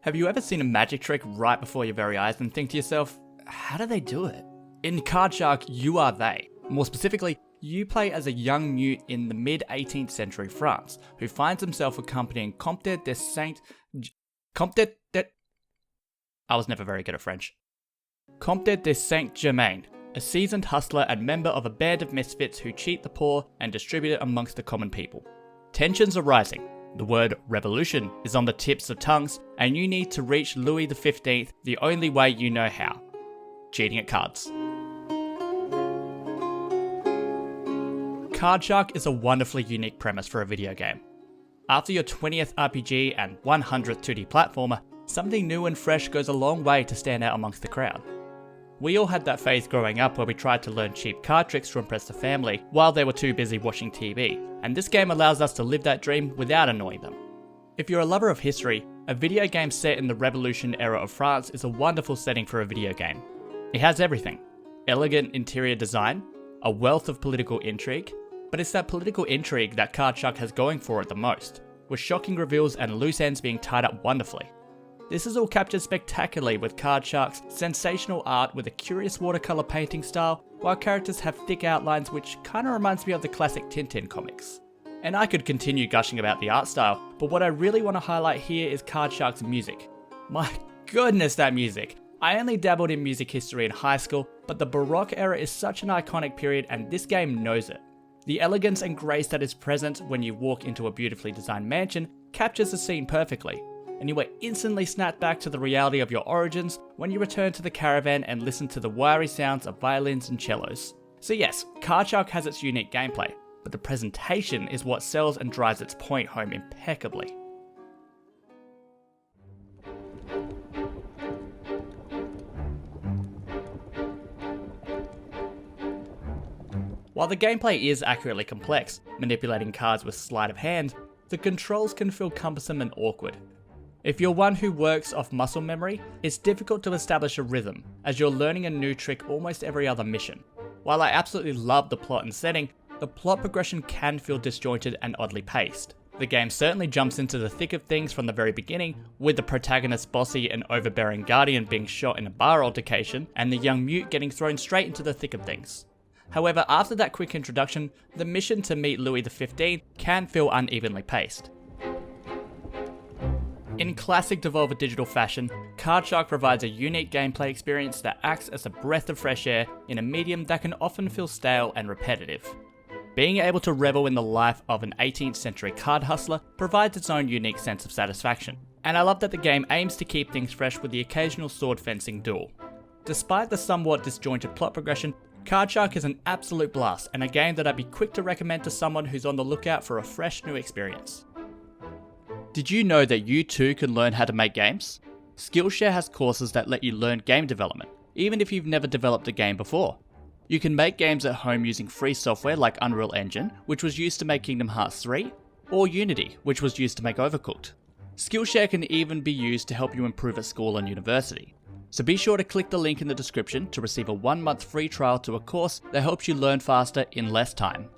Have you ever seen a magic trick right before your very eyes and think to yourself, how do they do it? In Card Shark, you are they. More specifically, you play as a young mute in the mid-18th century France, who finds himself accompanying Comte de Saint... I was never very good at French. Comte de Saint-Germain, a seasoned hustler and member of a band of misfits who cheat the poor and distribute it amongst the common people. Tensions are rising. The word revolution is on the tips of tongues, and you need to reach Louis XV the only way you know how. Cheating at cards. Card Shark is a wonderfully unique premise for a video game. After your 20th RPG and 100th 2D platformer, something new and fresh goes a long way to stand out amongst the crowd. We all had that phase growing up where we tried to learn cheap card tricks to impress the family while they were too busy watching TV, and this game allows us to live that dream without annoying them. If you're a lover of history, a video game set in the Revolution era of France is a wonderful setting for a video game. It has everything. Elegant interior design, a wealth of political intrigue, but it's that political intrigue that Card Shark has going for it the most, with shocking reveals and loose ends being tied up wonderfully. This is all captured spectacularly with Card Shark's sensational art with a curious watercolour painting style, while characters have thick outlines which kinda reminds me of the classic Tintin comics. And I could continue gushing about the art style, but what I really want to highlight here is Card Shark's music. My goodness, that music! I only dabbled in music history in high school, but the Baroque era is such an iconic period and this game knows it. The elegance and grace that is present when you walk into a beautifully designed mansion captures the scene perfectly, and you are instantly snapped back to the reality of your origins when you return to the caravan and listen to the wiry sounds of violins and cellos. So yes, Card Shark has its unique gameplay, but the presentation is what sells and drives its point home impeccably. While the gameplay is accurately complex, manipulating cards with sleight of hand, the controls can feel cumbersome and awkward. If you're one who works off muscle memory, it's difficult to establish a rhythm, as you're learning a new trick almost every other mission. While I absolutely love the plot and setting, the plot progression can feel disjointed and oddly paced. The game certainly jumps into the thick of things from the very beginning, with the protagonist's bossy and overbearing guardian being shot in a bar altercation, and the young mute getting thrown straight into the thick of things. However, after that quick introduction, the mission to meet Louis XV can feel unevenly paced. In classic Devolver Digital fashion, Card Shark provides a unique gameplay experience that acts as a breath of fresh air in a medium that can often feel stale and repetitive. Being able to revel in the life of an 18th century card hustler provides its own unique sense of satisfaction, and I love that the game aims to keep things fresh with the occasional sword fencing duel. Despite the somewhat disjointed plot progression, Card Shark is an absolute blast and a game that I'd be quick to recommend to someone who's on the lookout for a fresh new experience. Did you know that you too can learn how to make games? Skillshare has courses that let you learn game development, even if you've never developed a game before. You can make games at home using free software like Unreal Engine, which was used to make Kingdom Hearts 3, or Unity, which was used to make Overcooked. Skillshare can even be used to help you improve at school and university. So be sure to click the link in the description to receive a 1-month free trial to a course that helps you learn faster in less time.